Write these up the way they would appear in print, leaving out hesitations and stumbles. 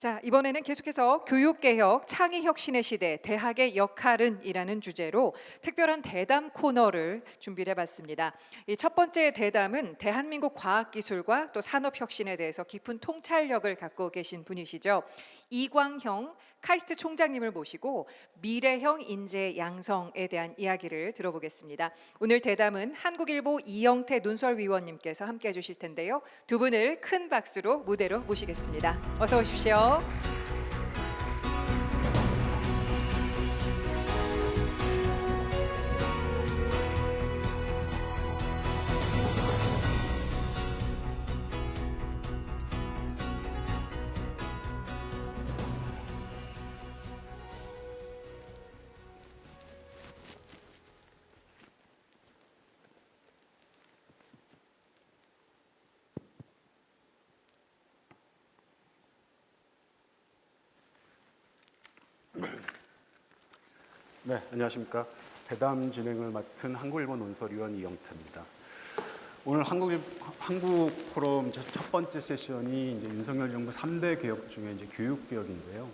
자, 이번에는 계속해서 교육개혁, 창의혁신의 시대, 대학의 역할은 이라는 주제로 특별한 대담 코너를 준비를 해봤습니다. 이 첫 번째 대담은 대한민국 과학기술과 또 산업혁신에 대해서 깊은 통찰력을 갖고 계신 분이시죠. 이광형 카이스트 총장님을 모시고 미래형 인재 양성에 대한 이야기를 들어보겠습니다. 오늘 대담은 한국일보 이영태 논설위원님께서 함께해 주실 텐데요. 두 분을 큰 박수로 무대로 모시겠습니다. 어서 오십시오. 네, 안녕하십니까. 대담 진행을 맡은 한국일보 논설위원 이영태입니다. 오늘 한국 포럼 첫 번째 세션이 이제 윤석열 정부 3대 개혁 중에 이제 교육 개혁인데요.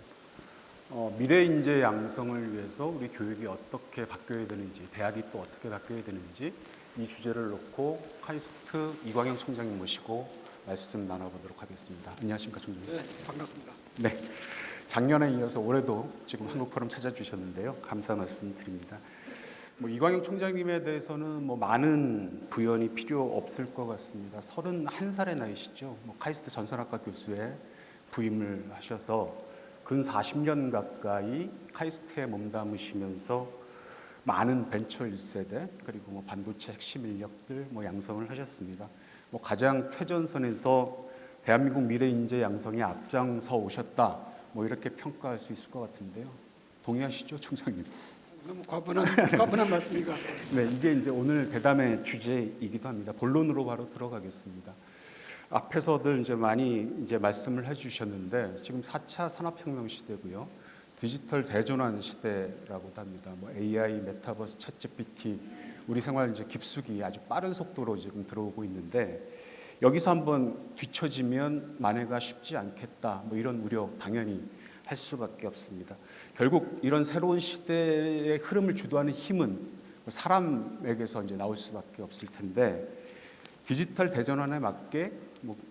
미래 인재 양성을 위해서 우리 교육이 어떻게 바뀌어야 되는지, 대학이 또 어떻게 바뀌어야 되는지 이 주제를 놓고 카이스트 이광영 총장님 모시고 말씀 나눠보도록 하겠습니다. 안녕하십니까, 총장님. 네, 반갑습니다. 네. 작년에 이어서 올해도 지금 한국 포럼 찾아주셨는데요. 감사 말씀 드립니다. 이광영 총장님에 대해서는 많은 부연이 필요 없을 것 같습니다. 31살의 나이시죠. 카이스트 전산학과 교수에 부임을 하셔서 근 40년 가까이 카이스트에 몸담으시면서 많은 벤처 1세대 그리고 반도체 핵심 인력들 양성을 하셨습니다. 가장 최전선에서 대한민국 미래 인재 양성에 앞장서 오셨다. 이렇게 평가할 수 있을 것 같은데요. 동의하시죠, 총장님? 너무 과분한 말씀인 것 같습니다. 네, 이게 이제 오늘 대담의 주제이기도 합니다. 본론으로 바로 들어가겠습니다. 앞에서들 이제 많이 말씀을 해주셨는데 지금 4차 산업혁명 시대고요, 디지털 대전환 시대라고도 합니다. AI, 메타버스, 챗GPT, 우리 생활 이제 깊숙이 아주 빠른 속도로 지금 들어오고 있는데. 여기서 한번 뒤처지면 만회가 쉽지 않겠다. 이런 우려 당연히 할 수밖에 없습니다. 결국 이런 새로운 시대의 흐름을 주도하는 힘은 사람에게서 이제 나올 수밖에 없을 텐데 디지털 대전환에 맞게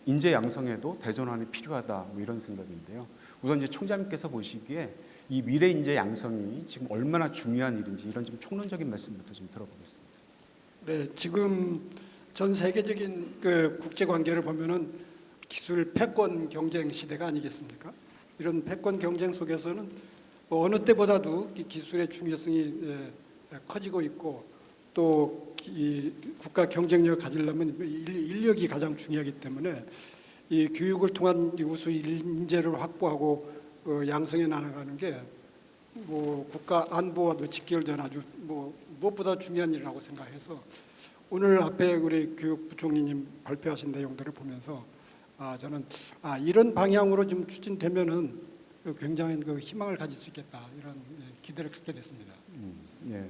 인재 양성에도 대전환이 필요하다. 이런 생각인데요. 우선 이제 총장님께서 보시기에 이 미래 인재 양성이 지금 얼마나 중요한 일인지 이런 좀 총론적인 말씀부터 좀 들어보겠습니다. 네, 지금 전 세계적인 그 국제 관계를 보면은 기술 패권 경쟁 시대가 아니겠습니까? 이런 패권 경쟁 속에서는 어느 때보다도 기술의 중요성이 커지고 있고 또 이 국가 경쟁력을 가지려면 인력이 가장 중요하기 때문에 이 교육을 통한 우수 인재를 확보하고 양성해 나가는 게 국가 안보와도 직결된 아주 무엇보다 중요한 일이라고 생각해서 오늘 앞에 우리 교육부총리님 발표하신 내용들을 보면서 저는 이런 방향으로 좀 추진되면은 굉장한 그 희망을 가질 수 있겠다 이런 기대를 갖게 됐습니다. 네,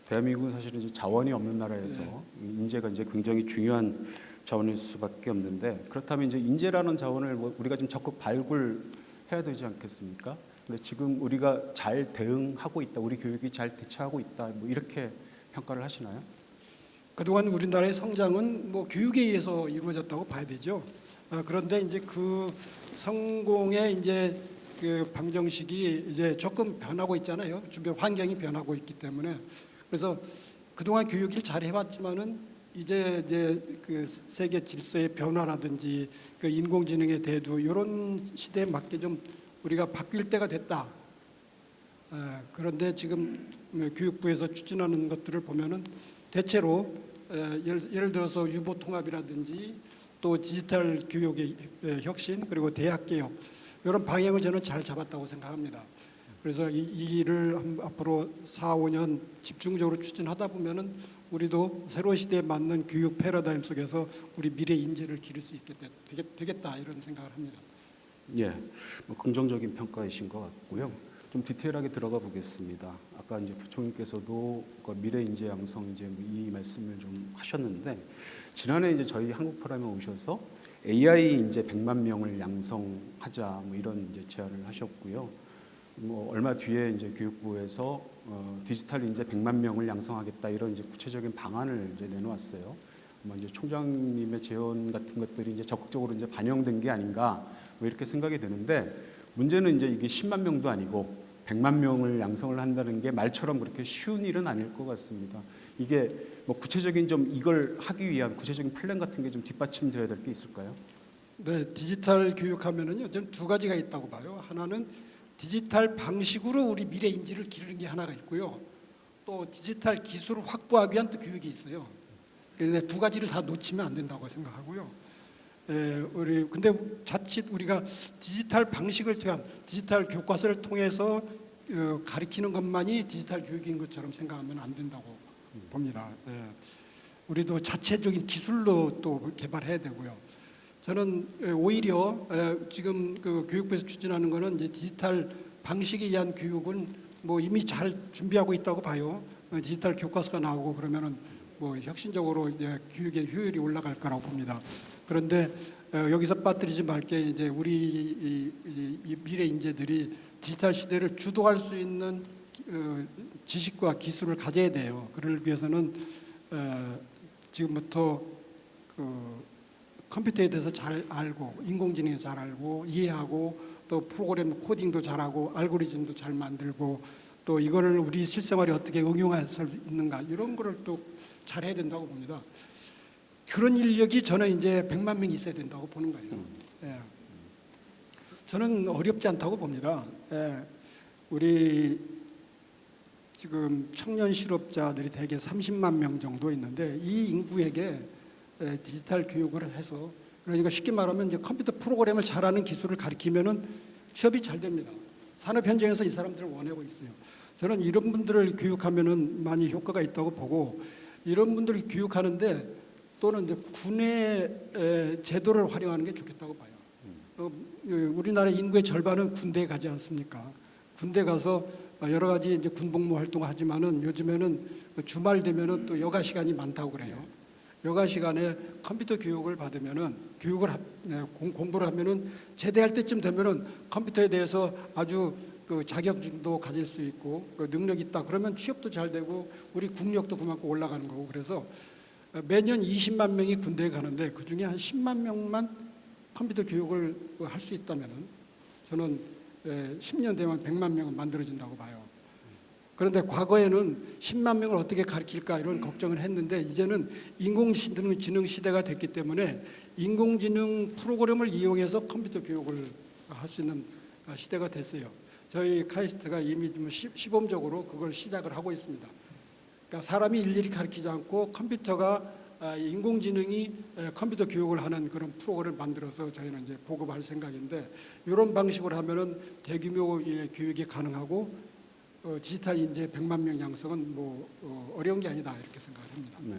대한민국은 사실은 이제 자원이 없는 나라에서 인재가 이제 굉장히 중요한 자원일 수밖에 없는데 그렇다면 이제 인재라는 자원을 우리가 좀 적극 발굴해야 되지 않겠습니까? 근데 지금 우리가 잘 대응하고 있다, 우리 교육이 잘 대처하고 있다, 이렇게 평가를 하시나요? 그동안 우리나라의 성장은 교육에 의해서 이루어졌다고 봐야 되죠. 그런데 이제 그 성공의 이제 그 방정식이 이제 조금 변하고 있잖아요. 주변 환경이 변하고 있기 때문에 그래서 그동안 교육을 잘 해왔지만은 이제 그 세계 질서의 변화라든지 그 인공지능의 대두 이런 시대에 맞게 좀 우리가 바뀔 때가 됐다. 그런데 지금 교육부에서 추진하는 것들을 보면은 대체로 예를 들어서 유보 통합이라든지 또 디지털 교육의 혁신 그리고 대학 개혁 이런 방향을 저는 잘 잡았다고 생각합니다. 그래서 이 일을 앞으로 4, 5년 집중적으로 추진하다 보면은 우리도 새로운 시대에 맞는 교육 패러다임 속에서 우리 미래 인재를 기를 수 있게 되겠다 이런 생각을 합니다. 예, 긍정적인 평가이신 것 같고요. 좀 디테일하게 들어가 보겠습니다. 아까 이제 부총리께서도 미래 인재 양성 이 말씀을 좀 하셨는데 지난해 이제 저희 한국 포럼에 오셔서 AI 이제 100만 명을 양성하자 뭐 이런 이제 제안을 하셨고요. 뭐 얼마 뒤에 이제 교육부에서 디지털 인재 100만 명을 양성하겠다 이런 이제 구체적인 방안을 이제 내놓았어요. 뭐 이제 총장님의 제언 같은 것들이 이제 적극적으로 이제 반영된 게 아닌가 뭐 이렇게 생각이 되는데 문제는 이제 이게 10만 명도 아니고 100만 명을 양성을 한다는 게 말처럼 그렇게 쉬운 일은 아닐 것 같습니다. 이게 뭐 구체적인 좀 이걸 하기 위한 구체적인 플랜 같은 게 좀 뒷받침되어야 될 게 있을까요? 네, 디지털 교육하면은요, 저는 두 가지가 있다고 봐요. 하나는 디지털 방식으로 우리 미래 인지를 기르는 게 하나가 있고요. 또 디지털 기술을 확보하기 위한 또 교육이 있어요. 그런데 두 가지를 다 놓치면 안 된다고 생각하고요. 우리 근데 자칫 우리가 디지털 방식을 통한 디지털 교과서를 통해서 가리키는 것만이 디지털 교육인 것처럼 생각하면 안 된다고 봅니다. 우리도 자체적인 기술로 또 개발해야 되고요. 저는 오히려 지금 그 교육부에서 추진하는 거는 이제 디지털 방식에 의한 교육은 뭐 이미 잘 준비하고 있다고 봐요. 디지털 교과서가 나오고 그러면은 뭐 혁신적으로 이제 교육의 효율이 올라갈 거라고 봅니다. 그런데 여기서 빠뜨리지 말게 이제 우리 이 미래 인재들이 디지털 시대를 주도할 수 있는 지식과 기술을 가져야 돼요. 그를 위해서는 지금부터 그 컴퓨터에 대해서 잘 알고 인공지능에 잘 알고 이해하고 또 프로그램 코딩도 잘하고 알고리즘도 잘 만들고 또 이거를 우리 실생활에 어떻게 응용할 수 있는가 이런 거를 또 잘해야 된다고 봅니다. 그런 인력이 저는 이제 100만 명이 있어야 된다고 보는 거예요. 저는 어렵지 않다고 봅니다. 우리 지금 청년 실업자들이 대개 30만 명 정도 있는데 이 인구에게 디지털 교육을 해서 그러니까 쉽게 말하면 이제 컴퓨터 프로그램을 잘하는 기술을 가르치면은 취업이 잘 됩니다. 산업 현장에서 이 사람들을 원하고 있어요. 저는 이런 분들을 교육하면은 많이 효과가 있다고 보고 이런 분들을 교육하는데 또는 이제 군의 제도를 활용하는 게 좋겠다고 봐요. 우리나라 인구의 절반은 군대에 가지 않습니까? 군대 가서 여러 가지 이제 군복무 활동을 하지만은 요즘에는 주말 되면은 또 여가 시간이 많다고 그래요. 여가 시간에 컴퓨터 교육을 받으면은 공부를 하면은 제대할 때쯤 되면은 컴퓨터에 대해서 아주 그 자격증도 가질 수 있고 그 능력이 있다. 그러면 취업도 잘 되고 우리 국력도 그만큼 올라가는 거고 그래서 매년 20만 명이 군대에 가는데 그 중에 한 10만 명만 컴퓨터 교육을 할 수 있다면은 저는 10년 되면 100만 명은 만들어진다고 봐요. 그런데 과거에는 10만 명을 어떻게 가르칠까 이런 걱정을 했는데 이제는 인공지능 시대가 됐기 때문에 인공지능 프로그램을 이용해서 컴퓨터 교육을 할 수 있는 시대가 됐어요. 저희 카이스트가 이미 좀 시범적으로 그걸 시작을 하고 있습니다. 그러니까 사람이 일일이 가르치지 않고 컴퓨터가 인공지능이 컴퓨터 교육을 하는 그런 프로그램을 만들어서 저희는 이제 보급할 생각인데 이런 방식으로 하면은 대규모 교육이 가능하고 디지털 인재 100만 명 양성은 뭐 어려운 게 아니다 이렇게 생각합니다. 네.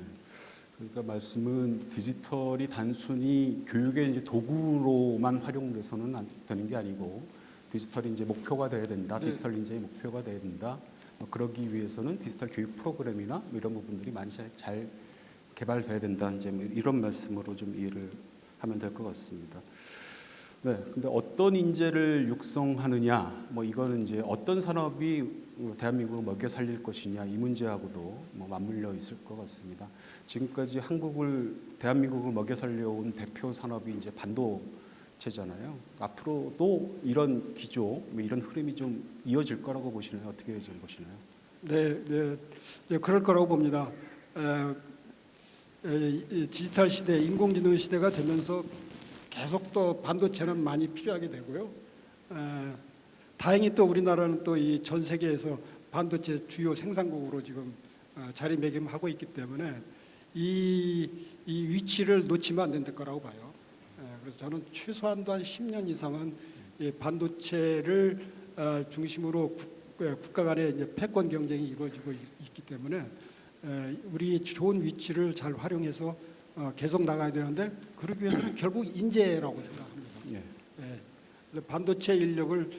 그러니까 말씀은 디지털이 단순히 교육의 이제 도구로만 활용돼서는 안 되는 게 아니고 디지털이 이제 목표가 돼야 된다. 네. 디지털 인재의 목표가 돼야 된다. 그러기 위해서는 디지털 교육 프로그램이나 뭐 이런 부분들이 많이 잘 개발돼야 된다. 이제 뭐 이런 말씀으로 좀 이해를 하면 될 것 같습니다. 네, 근데 어떤 인재를 육성하느냐, 뭐 이거는 이제 어떤 산업이 대한민국을 먹여 살릴 것이냐 이 문제하고도 뭐 맞물려 있을 것 같습니다. 지금까지 대한민국을 먹여 살려온 대표 산업이 이제 반도체잖아요. 앞으로도 이런 기조, 뭐 이런 흐름이 좀 이어질 거라고 보시나요? 어떻게 좀 보시나요? 네, 그럴 거라고 봅니다. 이 디지털 시대, 인공지능 시대가 되면서 계속 또 반도체는 많이 필요하게 되고요. 다행히 또 우리나라는 또 이 전 세계에서 반도체 주요 생산국으로 지금 자리매김하고 있기 때문에 이 위치를 놓치면 안 될 거라고 봐요. 그래서 저는 최소한도 한 10년 이상은 이 반도체를 중심으로 국가 간의 이제 패권 경쟁이 이루어지고 있기 때문에 우리 좋은 위치를 잘 활용해서 계속 나가야 되는데 그러기 위해서는 결국 인재라고 생각합니다. 그래서 반도체 인력을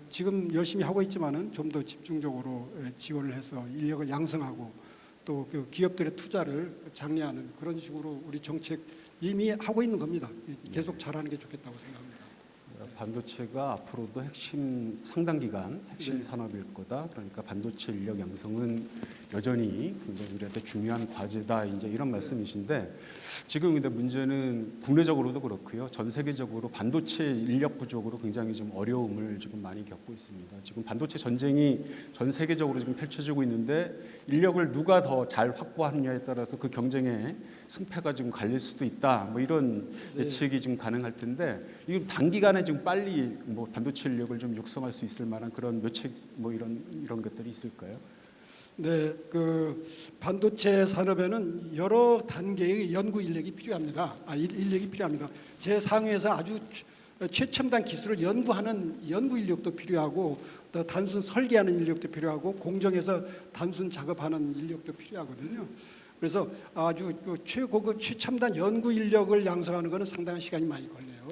지금 열심히 하고 있지만은 좀 더 집중적으로 지원을 해서 인력을 양성하고 또 그 기업들의 투자를 장려하는 그런 식으로 우리 정책 이미 하고 있는 겁니다. 계속 잘하는 게 좋겠다고 생각합니다. 반도체가 앞으로도 핵심 상당 기간 핵심 네. 산업일 거다. 그러니까 반도체 인력 양성은 여전히 굉장히 우리한테 중요한 과제다. 이제 이런 말씀이신데 지금 근데 문제는 국내적으로도 그렇고요. 전 세계적으로 반도체 인력 부족으로 굉장히 좀 어려움을 지금 많이 겪고 있습니다. 지금 반도체 전쟁이 전 세계적으로 지금 펼쳐지고 있는데 인력을 누가 더 잘 확보하느냐에 따라서 그 경쟁의 승패가 지금 갈릴 수도 있다. 뭐 이런 네. 예측이 지금 가능할 텐데 이건 단기간에 지금 빨리 뭐 반도체 인력을 좀 육성할 수 있을 만한 그런 묘책 뭐 이런 것들이 있을까요? 네, 그 반도체 산업에는 여러 단계의 연구 인력이 필요합니다. 인력이 필요합니다. 제 상위에서 아주 최첨단 기술을 연구하는 연구 인력도 필요하고, 또 단순 설계하는 인력도 필요하고, 공정에서 단순 작업하는 인력도 필요하거든요. 그래서 아주 그 최고급 최첨단 연구 인력을 양성하는 것은 상당한 시간이 많이 걸려요.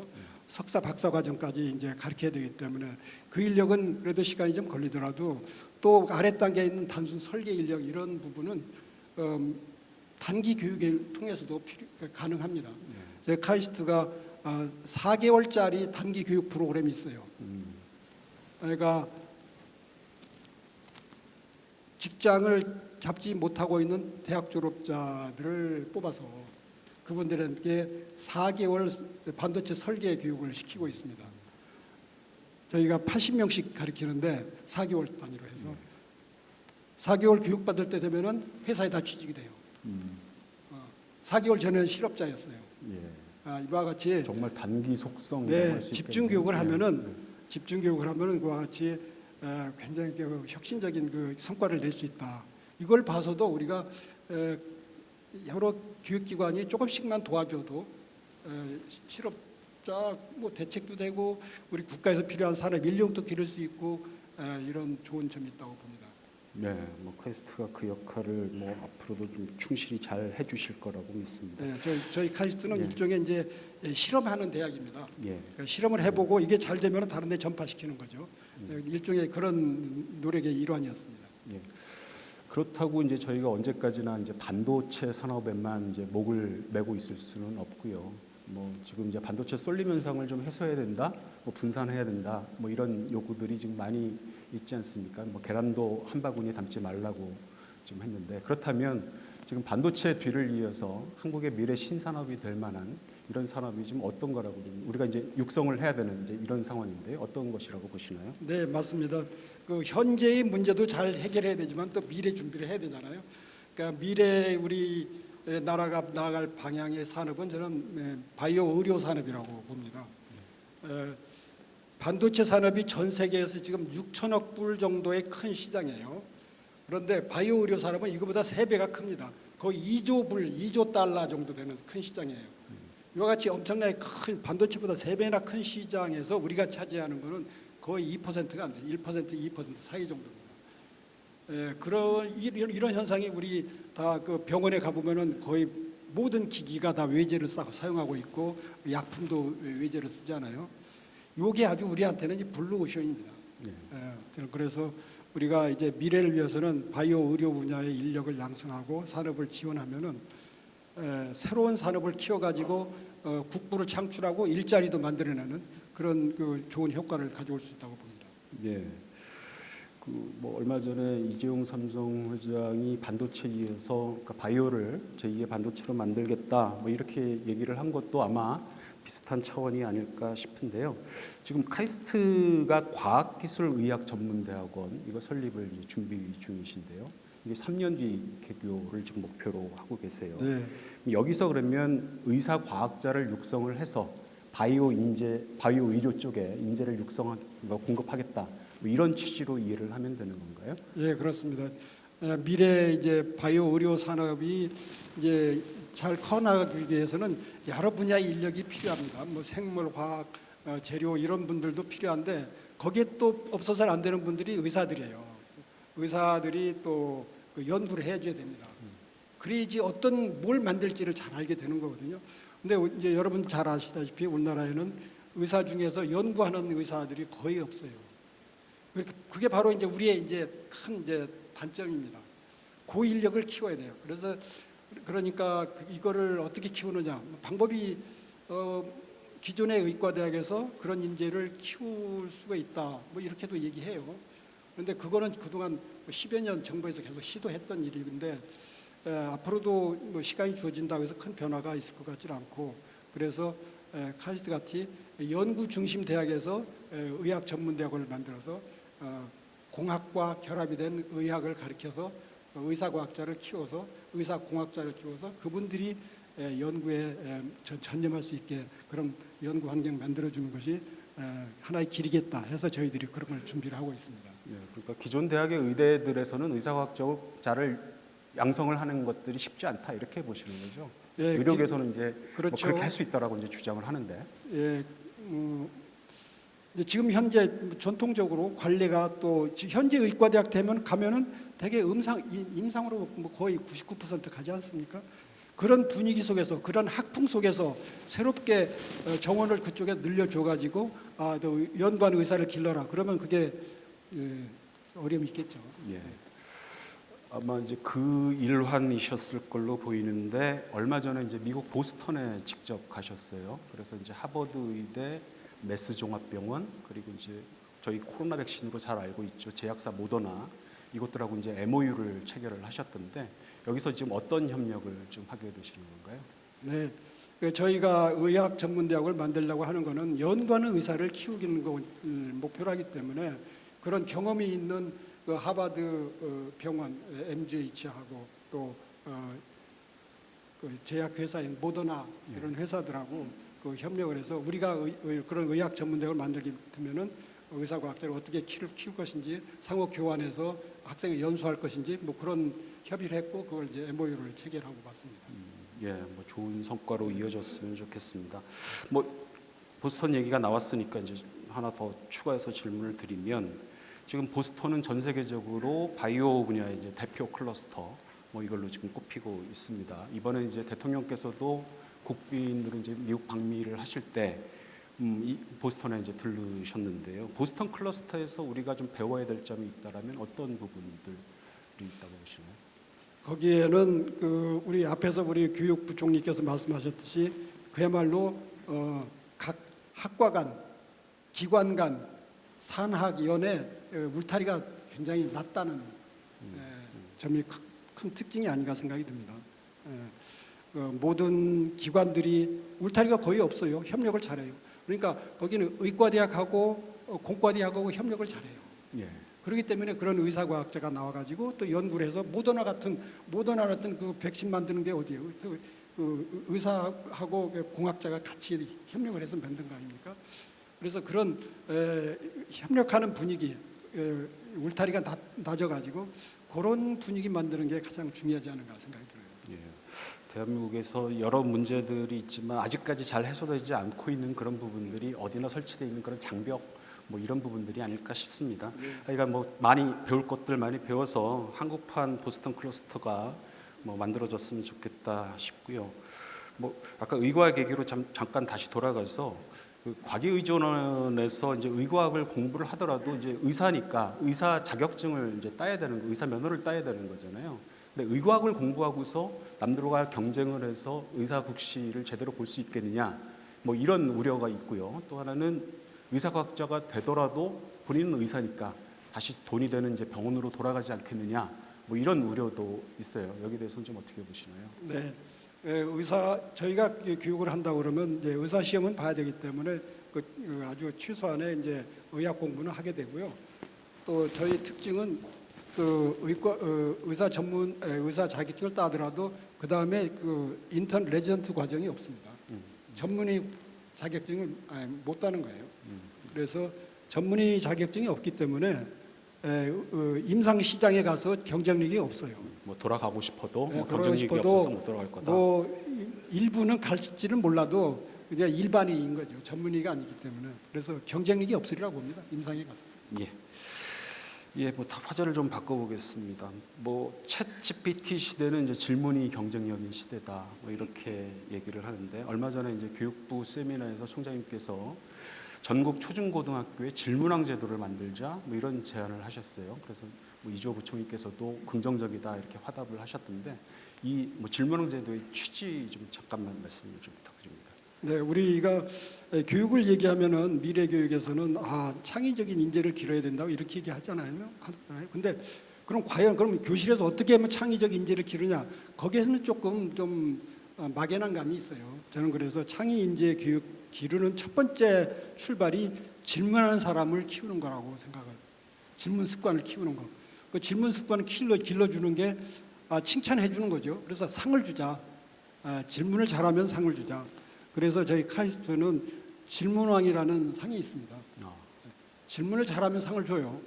석사 박사 과정까지 이제 가르쳐야 되기 때문에 그 인력은 그래도 시간이 좀 걸리더라도 또 아래 단계에 있는 단순 설계 인력 이런 부분은 단기 교육을 통해서도 가능합니다. 제 카이스트가 4개월짜리 단기 교육 프로그램이 있어요. 그러니까 직장을 잡지 못하고 있는 대학 졸업자들을 뽑아서 그분들에게 4개월 반도체 설계 교육을 시키고 있습니다. 저희가 80명씩 가르치는데 4개월 단위로 해서 4개월 교육 받을 때 되면은 회사에 다 취직이 돼요. 4개월 전에는 실업자였어요. 예. 이와 같이 정말 단기 속성 네, 집중 교육을 하면은 네. 집중 교육을 하면은 그와 같이 굉장히 그 혁신적인 그 성과를 낼 수 있다. 이걸 봐서도 우리가 여러 교육기관이 조금씩만 도와줘도 실업자 뭐 대책도 되고 우리 국가에서 필요한 산업 인력도 기를 수 있고 이런 좋은 점이 있다고 봅니다. 네, 뭐 카이스트가 그 역할을 뭐 앞으로도 좀 충실히 잘 해주실 거라고 믿습니다. 네, 저희 카이스트는 예. 일종의 이제 실험하는 대학입니다. 예. 그러니까 실험을 해보고 이게 잘 되면 다른 데 전파시키는 거죠. 일종의 그런 노력의 일환이었습니다. 예. 그렇다고 이제 저희가 언제까지나 이제 반도체 산업에만 이제 목을 메고 있을 수는 없고요. 뭐 지금 이제 반도체 쏠림 현상을 좀 해소해야 된다, 뭐 분산해야 된다, 뭐 이런 요구들이 지금 많이 있지 않습니까? 뭐 계란도 한 바구니에 담지 말라고 지금 했는데 그렇다면 지금 반도체 뒤를 이어서 한국의 미래 신산업이 될 만한 이런 산업이 지금 어떤 거라고 우리가 이제 육성을 해야 되는 이제 이런 상황인데 어떤 것이라고 보시나요? 네, 맞습니다. 그 현재의 문제도 잘 해결해야 되지만 또 미래 준비를 해야 되잖아요. 그러니까 미래 우리 나라가 나아갈 방향의 산업은 저는 바이오 의료 산업이라고 봅니다. 반도체 산업이 전 세계에서 지금 6천억 불 정도의 큰 시장이에요. 그런데 바이오 의료 산업은 이거보다 3배가 큽니다. 거의 2조 불, 2조 달러 정도 되는 큰 시장이에요. 이와 같이 엄청나게 큰 반도체보다 3배나 큰 시장에서 우리가 차지하는 것은 거의 2%가 안 돼요. 1%, 2% 사이 정도입니다. 그런 이런 현상이 우리 다 그 병원에 가보면은 거의 모든 기기가 다 외제를 사용하고 있고 약품도 외제를 쓰잖아요. 이게 아주 우리한테는 블루오션입니다. 저는 그래서 우리가 이제 미래를 위해서는 바이오 의료 분야의 인력을 양성하고 산업을 지원하면은 새로운 산업을 키워가지고 국부를 창출하고 일자리도 만들어내는 그런 그 좋은 효과를 가져올 수 있다고 봅니다. 예. 그 뭐 얼마 전에 이재용 삼성 회장이 반도체에서 그러니까 바이오를 제2의 반도체로 만들겠다 뭐 이렇게 얘기를 한 것도 아마 비슷한 차원이 아닐까 싶은데요. 지금 카이스트가 과학기술의학전문대학원 이거 설립을 준비 중이신데요. 이게 3년 뒤 개교를 지금 목표로 하고 계세요. 네. 여기서 그러면 의사 과학자를 육성을 해서 바이오 의료 쪽에 인재를 공급하겠다. 뭐 이런 취지로 이해를 하면 되는 건가요? 예, 그렇습니다. 미래 이제 바이오 의료 산업이 이제 잘 커나가기 위해서는 여러 분야의 인력이 필요합니다. 뭐 생물 화학 재료 이런 분들도 필요한데 거기에 또 없어서는 안 되는 분들이 의사들이에요. 의사들이 또 그 연구를 해줘야 됩니다. 그래야지 뭘 만들지를 잘 알게 되는 거거든요. 근데 이제 여러분 잘 아시다시피 우리나라에는 의사 중에서 연구하는 의사들이 거의 없어요. 그게 바로 이제 우리의 이제 큰 이제 단점입니다. 고인력을 키워야 돼요. 그래서 그러니까 이거를 어떻게 키우느냐 방법이 기존의 의과대학에서 그런 인재를 키울 수가 있다 뭐 이렇게도 얘기해요. 그런데 그거는 그동안 10여 년 정부에서 계속 시도했던 일인데 앞으로도 뭐 시간이 주어진다고 해서 큰 변화가 있을 것 같지는 않고 그래서 카이스트 같이 연구 중심 대학에서 의학 전문 대학을 만들어서 공학과 결합이 된 의학을 가르쳐서 의사과학자를 키워서 의사공학자를 키워서 그분들이 연구에 전념할 수 있게 그런 연구 환경 만들어주는 것이 하나의 길이겠다 해서 저희들이 그런 걸 준비를 하고 있습니다. 예, 그러니까 기존 대학의 의대들에서는 의사과학자를 양성을 하는 것들이 쉽지 않다 이렇게 보시는 거죠. 예, 의료계에서는 이제 그렇죠. 뭐 그렇게 할 수 있다라고 이제 주장을 하는데. 예, 이제 지금 현재 전통적으로 관리가 또 현재 의과대학 되면 가면은 되게 임상으로 뭐 거의 99% 가지 않습니까? 그런 분위기 속에서 그런 학풍 속에서 새롭게 정원을 그쪽에 늘려줘 가지고 또 연구한 의사를 길러라 그러면 그게 어려움이 있겠죠. 예. 아마 이제 그 일환이셨을 걸로 보이는데 얼마 전에 이제 미국 보스턴에 직접 가셨어요. 그래서 이제 하버드 의대 메스 종합병원 그리고 이제 저희 코로나 백신으로 잘 알고 있죠 제약사 모더나 이것들하고 이제 MOU를 체결을 하셨던데 여기서 지금 어떤 협력을 좀 하게 되시는 건가요? 네, 저희가 의학 전문대학을 만들려고 하는 것은 연구하는 의사를 키우기는 걸 목표로 하기 때문에 그런 경험이 있는 그 하버드 병원 MGH하고 또 그 제약회사인 모더나 이런 회사들하고 그 협력을 해서 우리가 그런 의학 전문대학을 만들게 되면은 의사과학자를 어떻게 키울 것인지 상호 교환해서 학생을 연수할 것인지 뭐 그런 협의를 했고 그걸 이제 MOU를 체결하고 봤습니다. 예, 뭐 좋은 성과로 이어졌으면 좋겠습니다. 뭐 보스턴 얘기가 나왔으니까 이제 하나 더 추가해서 질문을 드리면 지금 보스턴은 전 세계적으로 바이오 분야의 이제 대표 클러스터 뭐 이걸로 지금 꼽히고 있습니다. 이번에 이제 대통령께서도 국빈으로 이제 미국 방미를 하실 때 이 보스턴에 이제 들르셨는데요. 보스턴 클러스터에서 우리가 좀 배워야 될 점이 있다라면 어떤 부분들이 있다고 보시나요? 거기에는 그 우리 앞에서 우리 교육부총리께서 말씀하셨듯이 그야말로 각 학과 간, 기관 간, 산학연의 울타리가 굉장히 낮다는 점이 큰 특징이 아닌가 생각이 듭니다. 모든 기관들이 울타리가 거의 없어요. 협력을 잘해요. 그러니까 거기는 의과대학하고 공과대학하고 협력을 잘해요. 예. 그렇기 때문에 그런 의사과학자가 나와가지고 또 연구를 해서 모더나 같은 그 백신 만드는 게 어디예요? 그 의사하고 공학자가 같이 협력을 해서 만든 거 아닙니까? 그래서 그런 협력하는 분위기, 울타리가 낮아가지고 그런 분위기 만드는 게 가장 중요하지 않은가 생각이 들어요. 예. 대한민국에서 여러 문제들이 있지만 아직까지 잘 해소되지 않고 있는 그런 부분들이 어디나 설치되어 있는 그런 장벽 뭐 이런 부분들이 아닐까 싶습니다. 그러니까 뭐 많이 배울 것들 많이 배워서 한국판 보스턴 클러스터가 뭐 만들어졌으면 좋겠다 싶고요. 뭐 아까 의과학 얘기로 잠깐 다시 돌아가서 그 과기의존원에서 이제 의과학을 공부를 하더라도 이제 의사니까 의사 자격증을 이제 따야 되는 거, 의사 면허를 따야 되는 거잖아요. 근데 의과학을 공부하고서 남들과 경쟁을 해서 의사 국시를 제대로 볼 수 있겠느냐, 뭐 이런 우려가 있고요. 또 하나는 의사과학자가 되더라도 본인은 의사니까 다시 돈이 되는 이제 병원으로 돌아가지 않겠느냐, 뭐 이런 우려도 있어요. 여기 대해서는 좀 어떻게 보시나요? 네, 저희가 교육을 한다고 그러면 이제 의사 시험은 봐야 되기 때문에 그 아주 최소한의 이제 의학 공부는 하게 되고요. 또 저희 특징은 그 의사 전문 의사 자격증을 따더라도 그 다음에 그 인턴 레지던트 과정이 없습니다. 전문의 자격증을 못 따는 거예요. 그래서 전문의 자격증이 없기 때문에 임상 시장에 가서 경쟁력이 없어요. 뭐 돌아가고 싶어도 뭐 돌아가고 경쟁력이 싶어도 없어서 못 돌아갈 거다. 뭐 일부는 갈지는 몰라도 그냥 일반인인 거죠. 전문의가 아니기 때문에. 그래서 경쟁력이 없으리라고 봅니다. 임상에 가서. 예. 예, 뭐 화제를 좀 바꿔보겠습니다. 뭐 챗 GPT 시대는 이제 질문이 경쟁력인 시대다. 뭐 이렇게 얘기를 하는데 얼마 전에 이제 교육부 세미나에서 총장님께서 전국 초중고등학교에 질문왕 제도를 만들자 뭐 이런 제안을 하셨어요. 그래서 뭐 이주호 부총리께서도 긍정적이다 이렇게 화답을 하셨던데 이 뭐 질문형 제도의 취지 좀 잠깐만 말씀을 좀 부탁드립니다. 네, 우리가 교육을 얘기하면은 미래 교육에서는 창의적인 인재를 기르어야 된다고 이렇게 얘기하잖아요. 근데 그럼 과연 그럼 교실에서 어떻게 하면 창의적 인재를 기르냐? 거기에서는 조금 좀 막연한 감이 있어요. 저는 그래서 창의 인재 교육 기르는 첫 번째 출발이 질문하는 사람을 키우는 거라고 생각을. 질문 습관을 키우는 거. 그 질문 습관을 길러주는 게 칭찬해 주는 거죠. 그래서 상을 주자. 질문을 잘하면 상을 주자. 그래서 저희 카이스트는 질문왕이라는 상이 있습니다. 질문을 잘하면 상을 줘요.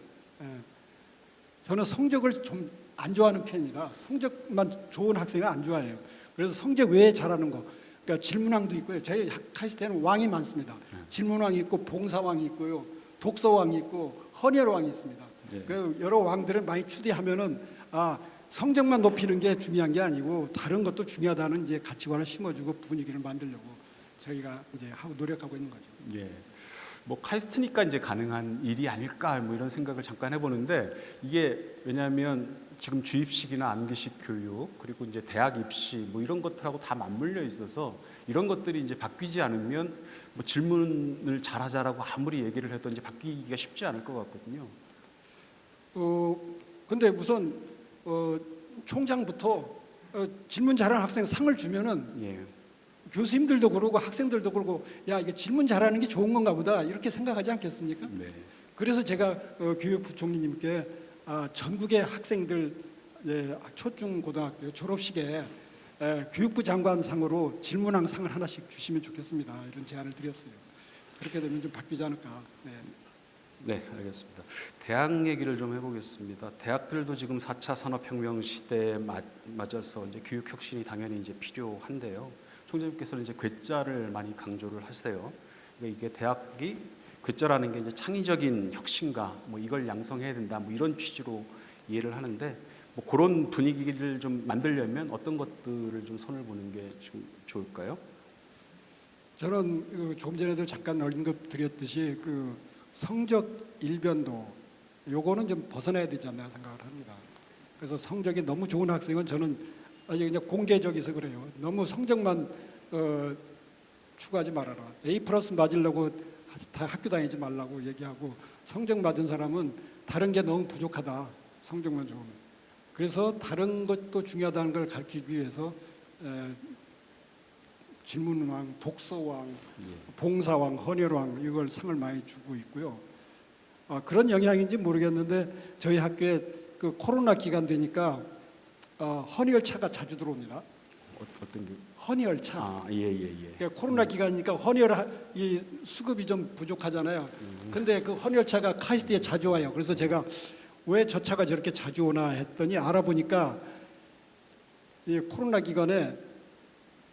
저는 성적을 좀 안 좋아하는 편이라 성적만 좋은 학생은 안 좋아해요. 그래서 성적 외에 잘하는 거. 그러니까 질문왕도 있고요. 저희 카이스트에는 왕이 많습니다. 질문왕이 있고 봉사왕이 있고요. 독서왕이 있고 헌혈왕이 있습니다. 그 여러 왕들을 많이 추대하면은 성적만 높이는 게 중요한 게 아니고 다른 것도 중요하다는 이제 가치관을 심어주고 분위기를 만들려고 저희가 이제 하고 노력하고 있는 거죠. 예. 뭐 카이스트니까 이제 가능한 일이 아닐까 뭐 이런 생각을 잠깐 해보는데 이게 왜냐하면 지금 주입식이나 암기식 교육 그리고 이제 대학 입시 뭐 이런 것들하고 다 맞물려 있어서 이런 것들이 이제 바뀌지 않으면 뭐 질문을 잘하자라고 아무리 얘기를 해도 이제 바뀌기가 쉽지 않을 것 같거든요. 근데 우선 총장부터 질문 잘하는 학생 상을 주면은 예. 교수님들도 그러고 학생들도 그러고 야 이게 질문 잘하는 게 좋은 건가 보다 이렇게 생각하지 않겠습니까? 네. 그래서 제가 교육부총리님께 전국의 학생들 초중 고등학교 졸업식에 교육부 장관 상으로 질문왕 상을 하나씩 주시면 좋겠습니다. 이런 제안을 드렸어요. 그렇게 되면 좀 바뀌지 않을까. 네, 알겠습니다. 대학 얘기를 좀 해보겠습니다. 대학들도 지금 4차 산업혁명 시대에 맞아서 이제 교육 혁신이 당연히 이제 필요한데요. 총장님께서는 이제 괴짜를 많이 강조를 하세요. 그러니까 이게 대학이 괴짜라는 게 이제 창의적인 혁신가 뭐 이걸 양성해야 된다 뭐 이런 취지로 이해를 하는데 뭐 그런 분위기를 좀 만들려면 어떤 것들을 좀 손을 보는 게 좀 좋을까요? 저는 조금 전에도 잠깐 언급드렸듯이 그 성적 일변도 요거는 좀 벗어나야 되지 않나 생각을 합니다. 그래서 성적이 너무 좋은 학생은 저는 그냥 공개적이서 그래요. 너무 성적만 추구하지 말아라. A+ 맞으려고 다 학교 다니지 말라고 얘기하고 성적 맞은 사람은 다른 게 너무 부족하다. 성적만 좋으면. 그래서 다른 것도 중요하다는 걸 가르치기 위해서 질문왕, 독서왕, 봉사왕, 헌혈왕 이걸 상을 많이 주고 있고요. 그런 영향인지 모르겠는데 저희 학교에 그 코로나 기간 되니까 헌혈차가 자주 들어옵니다. 어떤 게? 헌혈차. 예. 그러니까 코로나 기간이니까 이 수급이 좀 부족하잖아요. 근데 그 헌혈차가 카이스트에 자주 와요. 그래서 제가 왜 저 차가 저렇게 자주 오나 했더니 알아보니까 이 코로나 기간에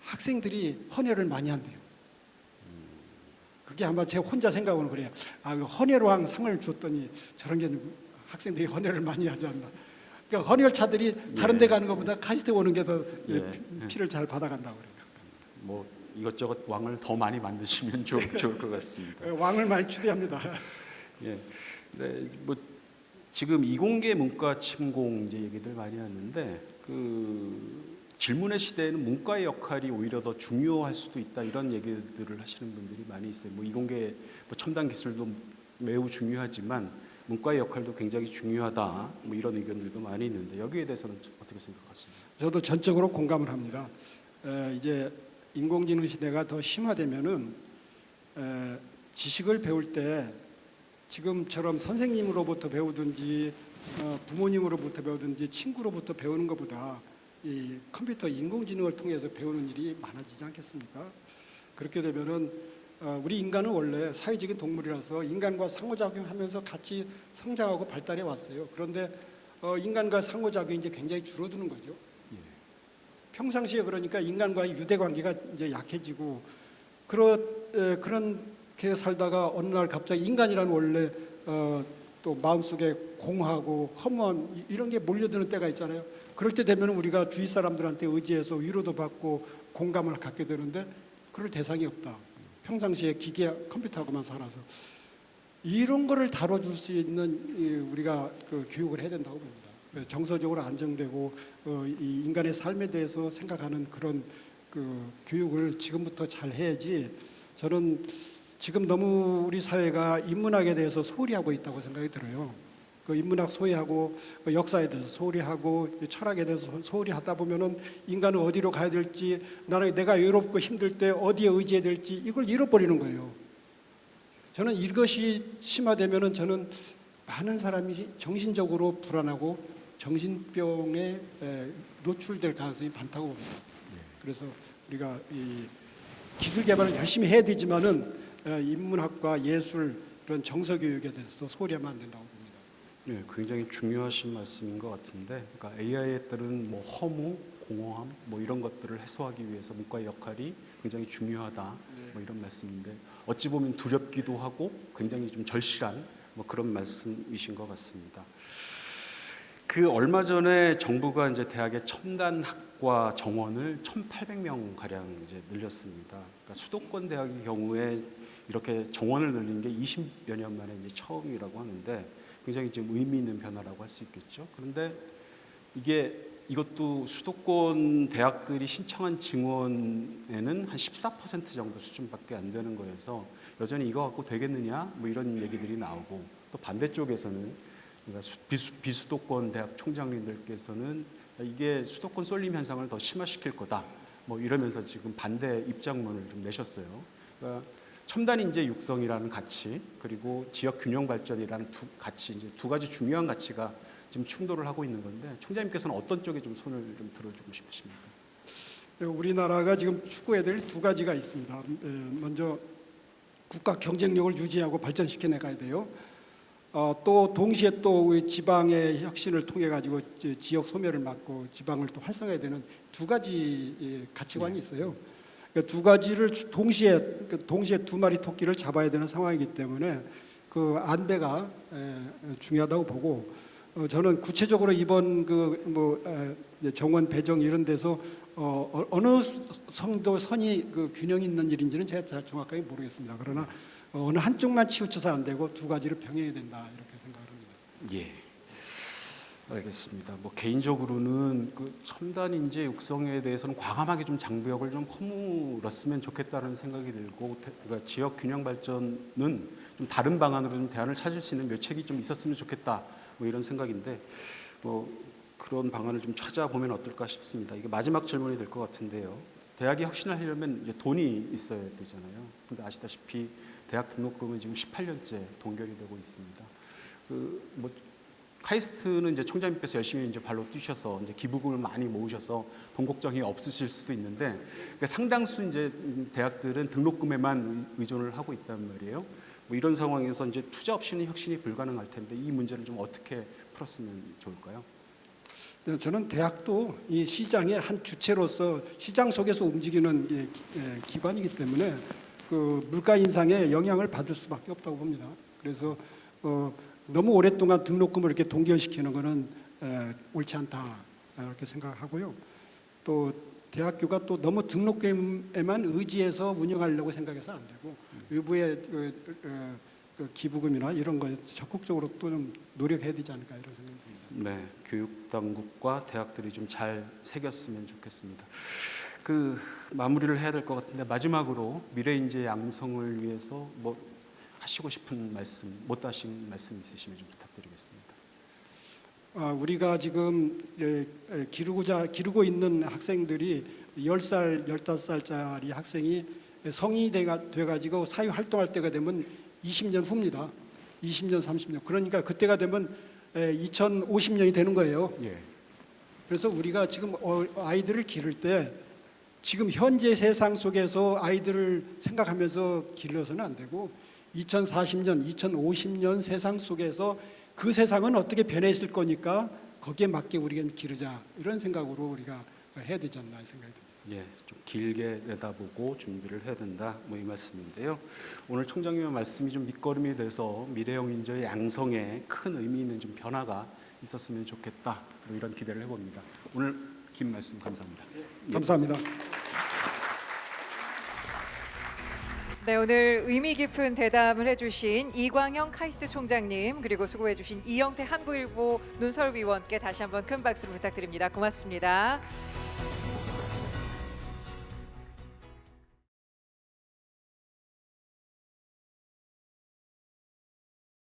학생들이 헌혈을 많이 한대요. 그게 아마 제 혼자 생각은 그래요. 헌혈왕 상을 줬더니 저런 게 학생들이 헌혈을 많이 하지 않나. 그러니까 헌혈차들이 다른 데 가는 것보다 카이스트 오는 게 더 피를 잘 받아간다고 그래요. 뭐 이것저것 왕을 더 많이 만드시면 좋을 것 같습니다. 왕을 많이 추대합니다. 예. 네, 뭐 지금 이공계 문과 침공 이제 얘기들 많이 하는데 그 질문의 시대에는 문과의 역할이 오히려 더 중요할 수도 있다 이런 얘기들을 하시는 분들이 많이 있어요. 뭐 이공계 뭐 첨단 기술도 매우 중요하지만 문과의 역할도 굉장히 중요하다. 뭐 이런 의견들도 많이 있는데 여기에 대해서는 어떻게 생각하십니까? 저도 전적으로 공감을 합니다. 이제 인공지능 시대가 더 심화되면은 지식을 배울 때 지금처럼 선생님으로부터 배우든지 부모님으로부터 배우든지 친구로부터 배우는 것보다 이 컴퓨터 인공지능을 통해서 배우는 일이 많아지지 않겠습니까? 그렇게 되면은 우리 인간은 원래 사회적인 동물이라서 인간과 상호작용하면서 같이 성장하고 발달해 왔어요. 그런데 인간과 상호작용이 이제 굉장히 줄어드는 거죠. 평상시에 그러니까 인간과의 유대관계가 이제 약해지고 그렇게 살다가 어느 날 갑자기 인간이라는 원래 또 마음속에 공허하고 허무함 이런 게 몰려드는 때가 있잖아요. 그럴 때 되면 우리가 주위 사람들한테 의지해서 위로도 받고 공감을 갖게 되는데 그럴 대상이 없다. 평상시에 기계 컴퓨터하고만 살아서 이런 거를 다뤄줄 수 있는 우리가 그 교육을 해야 된다고 봅니다. 정서적으로 안정되고 이 인간의 삶에 대해서 생각하는 그런 그 교육을 지금부터 잘 해야지. 저는 지금 너무 우리 사회가 인문학에 대해서 소홀히 하고 있다고 생각이 들어요. 그 인문학 소홀히하고 역사에 대해서 소홀히하고 철학에 대해서 소홀히 하다 보면은 인간은 어디로 가야 될지, 나는 내가 외롭고 힘들 때 어디에 의지해야 될지 이걸 잃어버리는 거예요. 저는 이것이 심화되면은 저는 많은 사람이 정신적으로 불안하고 정신병에 노출될 가능성이 많다고 봅니다. 그래서 우리가 이 기술 개발을 열심히 해야 되지만은 인문학과 예술 그런 정서 교육에 대해서도 소홀히 하면 안 된다고 봅니다. 네, 굉장히 중요하신 말씀인 것 같은데, 그러니까 AI에 따른 뭐 허무, 공허함, 뭐 이런 것들을 해소하기 위해서 문과의 역할이 굉장히 중요하다, 뭐 이런 말씀인데, 어찌 보면 두렵기도 하고 굉장히 좀 절실한 뭐 그런 말씀이신 것 같습니다. 그 얼마 전에 정부가 이제 대학의 첨단 학과 정원을 1,800명 가량 이제 늘렸습니다. 그러니까 수도권 대학의 경우에 이렇게 정원을 늘린 게 20여 년 만에 이제 처음이라고 하는데, 굉장히 좀 의미 있는 변화라고 할 수 있겠죠. 그런데 이것도 수도권 대학들이 신청한 증원에는 한 14% 정도 수준밖에 안 되는 거여서 여전히 이거 갖고 되겠느냐 뭐 이런 얘기들이 나오고, 또 반대쪽에서는 그러니까 비수도권 대학 총장님들께서는 이게 수도권 쏠림 현상을 더 심화시킬 거다 뭐 이러면서 지금 반대 입장문을 좀 내셨어요. 그러니까 첨단 인재 육성이라는 가치, 그리고 지역 균형 발전이라는 이제 두 가지 중요한 가치가 지금 충돌을 하고 있는 건데, 총장님께서는 어떤 쪽에 좀 손을 좀 들어주고 싶으십니까? 우리나라가 지금 추구해야 될 두 가지가 있습니다. 먼저 국가 경쟁력을 유지하고 발전시켜 나가야 돼요. 또 동시에 또 우리 지방의 혁신을 통해 가지고 지역 소멸을 막고 지방을 또 활성화해야 되는 두 가지 가치관이 있어요. 두 가지를 동시에 두 마리 토끼를 잡아야 되는 상황이기 때문에 그 안배가 중요하다고 보고, 저는 구체적으로 이번 정원 배정 이런 데서 어느 정도 선이 그 균형이 있는 일인지는 제가 잘 정확하게 모르겠습니다. 그러나 어느 한쪽만 치우쳐서 안 되고 두 가지를 병행해야 된다 이렇게 생각을 합니다. 예. 알겠습니다. 뭐 개인적으로는 그 첨단 인재 육성에 대해서는 과감하게 좀 장벽을 좀 허물었으면 좋겠다는 생각이 들고, 그러니까 지역 균형 발전은 좀 다른 방안으로 좀 대안을 찾을 수 있는 묘책이 좀 있었으면 좋겠다 뭐 이런 생각인데, 뭐 그런 방안을 좀 찾아보면 어떨까 싶습니다. 이게 마지막 질문이 될 것 같은데요. 대학이 혁신을 하려면 이제 돈이 있어야 되잖아요. 근데 아시다시피 대학 등록금은 지금 18년째 동결이 되고 있습니다. 뭐 카이스트는 이제 총장님께서 열심히 이제 발로 뛰셔서 이제 기부금을 많이 모으셔서 돈 걱정이 없으실 수도 있는데, 그러니까 상당수 이제 대학들은 등록금에만 의존을 하고 있단 말이에요. 뭐 이런 상황에서 이제 투자 없이는 혁신이 불가능할 텐데, 이 문제를 좀 어떻게 풀었으면 좋을까요? 네, 저는 대학도 이 시장의 한 주체로서 시장 속에서 움직이는 기관이기 때문에 그 물가 인상에 영향을 받을 수밖에 없다고 봅니다. 그래서 너무 오랫동안 등록금을 이렇게 동결시키는 것은 옳지 않다 이렇게 생각하고요. 또 대학교가 또 너무 등록금에만 의지해서 운영하려고 생각해서 안 되고, 외부의 그 기부금이나 이런 거 적극적으로 또 좀 노력해야 되지 않을까 이런 생각이 듭니다. 네, 교육 당국과 대학들이 좀 잘 새겼으면 좋겠습니다. 그 마무리를 해야 될 것 같은데, 마지막으로 미래 인재 양성을 위해서 뭐 하시고 싶은 말씀, 못 하신 말씀 있으시면 좀 부탁드리겠습니다. 우리가 지금 기르고 있는 학생들이 10살, 15살짜리 학생이 성인이 돼가지고 사회 활동할 때가 되면 20년 후입니다. 20년, 30년. 그러니까 그때가 되면 2050년이 되는 거예요. 예. 그래서 우리가 지금 아이들을 기를 때 지금 현재 세상 속에서 아이들을 생각하면서 길러서는 안 되고, 2040년, 2050년 세상 속에서 그 세상은 어떻게 변해 있을 거니까 거기에 맞게 우리가 기르자, 이런 생각으로 우리가 해야 되지 않나 생각이 듭니다. 예, 좀 길게 내다보고 준비를 해야 된다, 뭐 이 말씀인데요. 오늘 총장님의 말씀이 좀 밑거름이 돼서 미래형 인재의 양성에 큰 의미 있는 좀 변화가 있었으면 좋겠다, 뭐 이런 기대를 해봅니다. 오늘 긴 말씀 감사합니다. 감사합니다. 네, 오늘 의미 깊은 대담을 해주신 이광영 카이스트 총장님 그리고 수고해주신 이영태 한국일보 논설위원께 다시 한번 큰 박수를 부탁드립니다. 고맙습니다.